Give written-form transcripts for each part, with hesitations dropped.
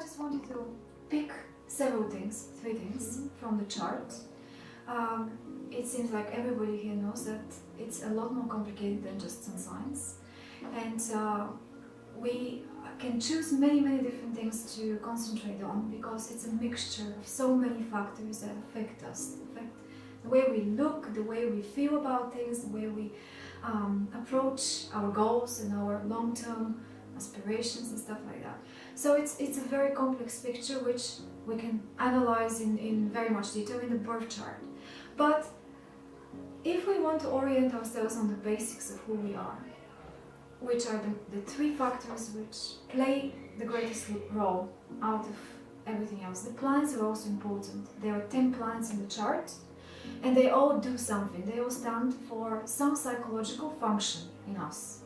just wanted to pick several things, three things from the chart. It seems like everybody here knows that it's a lot more complicated than just sun signs, and we can choose many different things to concentrate on because it's a mixture of so many factors that affect us, affect the way we look, the way we feel about things, the way we approach our goals and our long-term aspirations and stuff like that. So it's a very complex picture which we can analyze in very much detail in the birth chart. But if we want to orient ourselves on the basics of who we are, which are the three factors which play the greatest role out of everything else. The planets are also important. There are 10 planets in the chart, and they all do something. They all stand for some psychological function in us.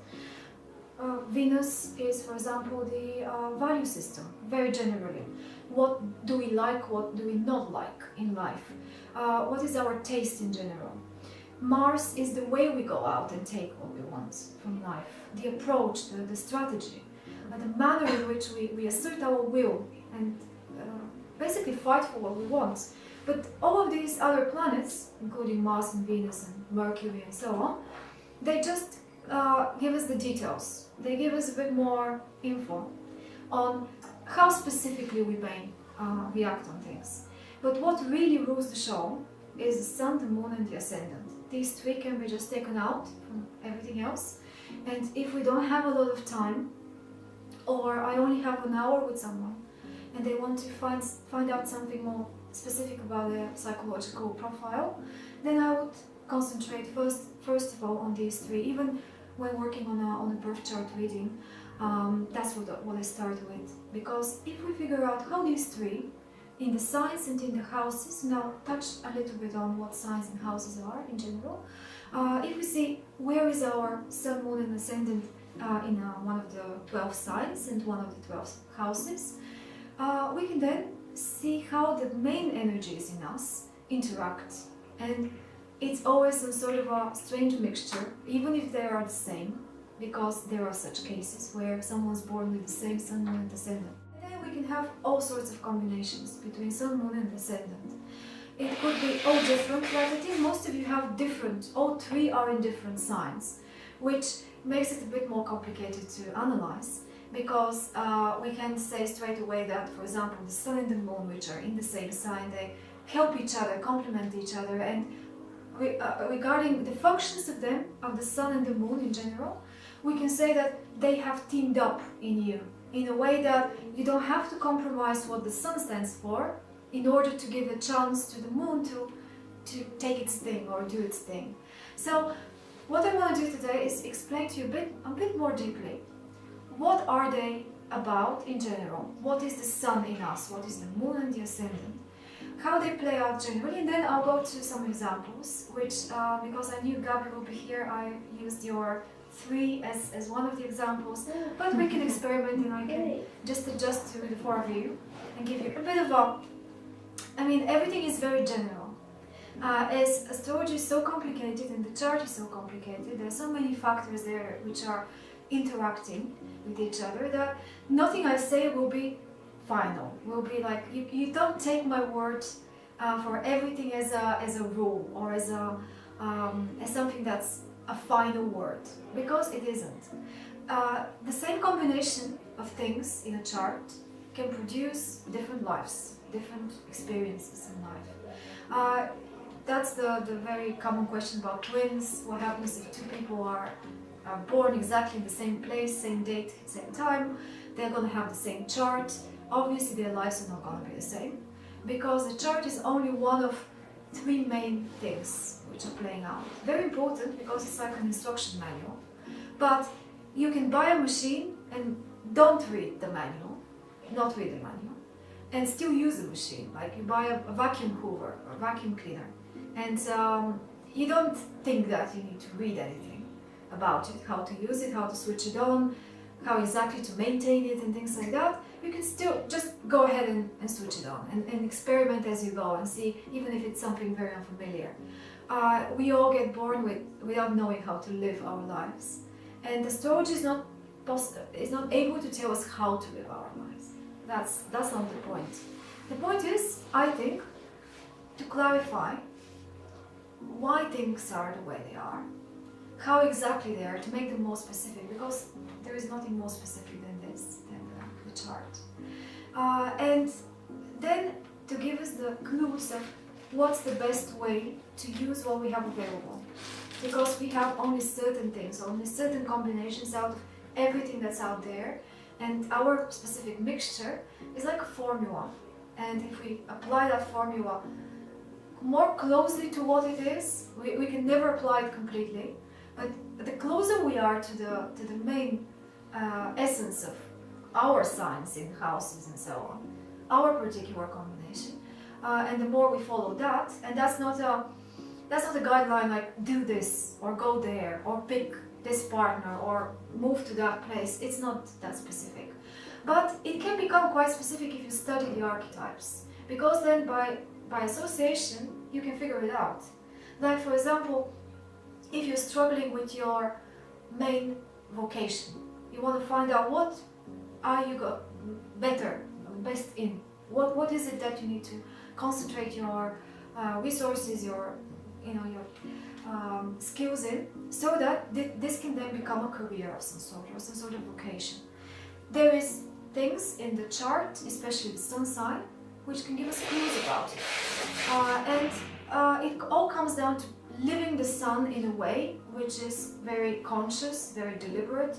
Venus is, for example, the value system, very generally. What do we like, what do we not like in life? What is our taste in general? Mars is the way we go out and take what we want from life, the approach, the strategy, the manner in which we assert our will and basically fight for what we want. But all of these other planets, including Mars and Venus and Mercury and so on, they just give us the details. They give us a bit more info on how specifically we may react on things. But what really rules the show is the Sun, the Moon and the Ascendant. These three can be just taken out from everything else. And if we don't have a lot of time, or I only have an hour with someone, and they want to find out something more specific about their psychological profile, then I would concentrate first of all on these three. Even when working on a birth chart reading, that's what I start with. Because if we figure out how these three, in the signs and in the houses, now touch a little bit on what signs and houses are in general. If we see where is our Sun, Moon and Ascendant in one of the 12 signs and one of the 12 houses, we can then see how the main energies in us interact. And it's always some sort of a strange mixture, even if they are the same, because there are such cases where someone's born with the same Sun, Moon and Ascendant. And then we can have all sorts of combinations between Sun, Moon and Ascendant. It could be all different, like I think most of you have different, all three are in different signs, which makes it a bit more complicated to analyze, because we can say straight away that, for example, the Sun and the Moon, which are in the same sign, they help each other, complement each other, and regarding the functions of them, of the Sun and the Moon in general, we can say that they have teamed up in you, in a way that you don't have to compromise what the Sun stands for in order to give a chance to the Moon to take its thing or do its thing. So what I want to do today is explain to you a bit more deeply. What are they about in general? What is the Sun in us? What is the Moon and the Ascendant? How they play out generally, and then I'll go to some examples, which, because I knew Gabby will be here, I used your three as one of the examples, but we can experiment and I can just adjust to the four of you and give you a bit of a, I mean, everything is very general. As astrology is so complicated and the chart is so complicated, there are so many factors there which are interacting with each other that nothing I say will be final, will be like, you don't take my word for everything as a rule or as something that's a final word, because it isn't. The same combination of things in a chart can produce different lives, different experiences in life. That's the very common question about twins. What happens if two people are born exactly in the same place, same date, same time? They're going to have the same chart. Obviously their lives are not going to be the same, because the chart is only one of three main things which are playing out. Very important, because it's like an instruction manual. But you can buy a machine and don't read the manual, not read the manual, and still use the machine. Like you buy a vacuum hoover or vacuum cleaner, and you don't think that you need to read anything about it, how to use it, how to switch it on, how exactly to maintain it and things like that. You can still just go ahead and switch it on and experiment as you go and see, even if it's something very unfamiliar. We all get born without knowing how to live our lives. And astrology is not able to tell us how to live our lives. That's not the point. The point is, I think, to clarify why things are the way they are, how exactly they are, to make them more specific, because there is nothing more specific than this, than the chart. And then to give us the clues of what's the best way to use what we have available. Because we have only certain things, only certain combinations out of everything that's out there, and our specific mixture is like a formula. And if we apply that formula more closely to what it is, we can never apply it completely, but the closer we are to the main essence of our signs in houses and so on, our particular combination, and the more we follow that, and that's not a guideline like do this or go there or pick this partner or move to that place. It's not that specific, but it can become quite specific if you study the archetypes, because then by association you can figure it out. Like, for example, if you're struggling with your main vocation, you want to find out what are you best in, what is it that you need to concentrate your resources, your skills in, so that this can then become a career of some sort, or some sort of vocation. There is things in the chart, especially the sun sign, which can give us clues about it. And it all comes down to living the sun in a way which is very conscious, very deliberate,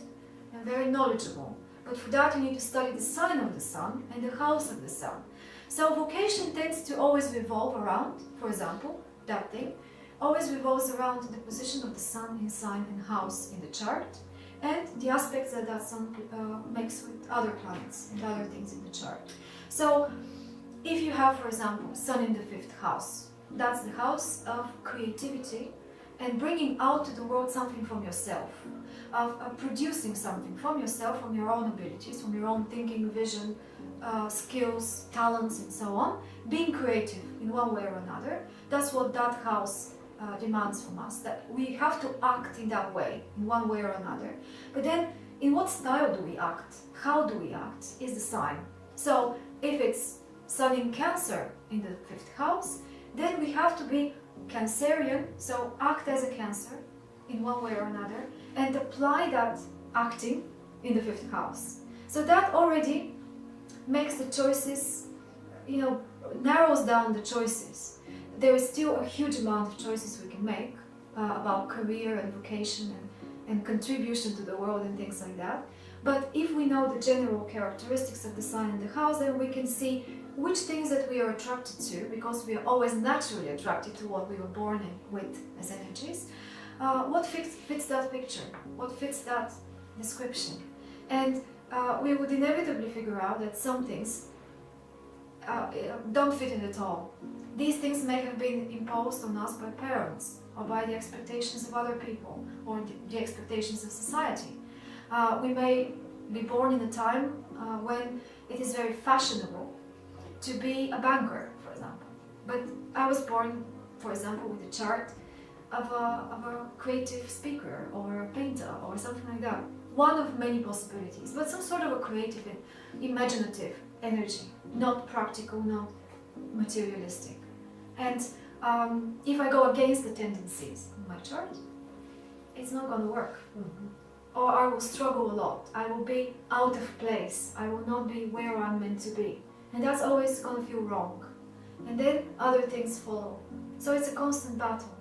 and very knowledgeable. But for that you need to study the sign of the sun and the house of the sun. So vocation tends to always revolve around, for example, that thing, always revolves around the position of the sun in sign and house in the chart, and the aspects that sun makes with other planets and other things in the chart. So if you have, for example, sun in the 5th house, that's the house of creativity and bringing out to the world something from yourself, of producing something from yourself, from your own abilities, from your own thinking, vision, skills, talents, and so on, being creative in one way or another. That's what that house demands from us, that we have to act in that way, in one way or another. But then, in what style do we act? How do we act? Is the sign. So, if it's Sun in Cancer in the 5th house, then we have to be Cancerian, so act as a Cancer in one way or another, and apply that acting in the 5th house. So that already makes the choices, narrows down the choices. There is still a huge amount of choices we can make about career and vocation and contribution to the world and things like that. But if we know the general characteristics of the sign and the house, then we can see which things that we are attracted to, because we are always naturally attracted to what we were born in with as energies. What fits that picture? What fits that description? And we would inevitably figure out that some things don't fit it at all. These things may have been imposed on us by parents, or by the expectations of other people, or the expectations of society. We may be born in a time when it is very fashionable to be a banker, for example. But I was born, for example, with a chart of a creative speaker, or a painter, or something like that. One of many possibilities, but some sort of a creative and imaginative energy, not practical, not materialistic. And if I go against the tendencies in my chart, it's not going to work. Mm-hmm. Or I will struggle a lot. I will be out of place. I will not be where I'm meant to be. And that's always going to feel wrong. And then other things follow. So it's a constant battle.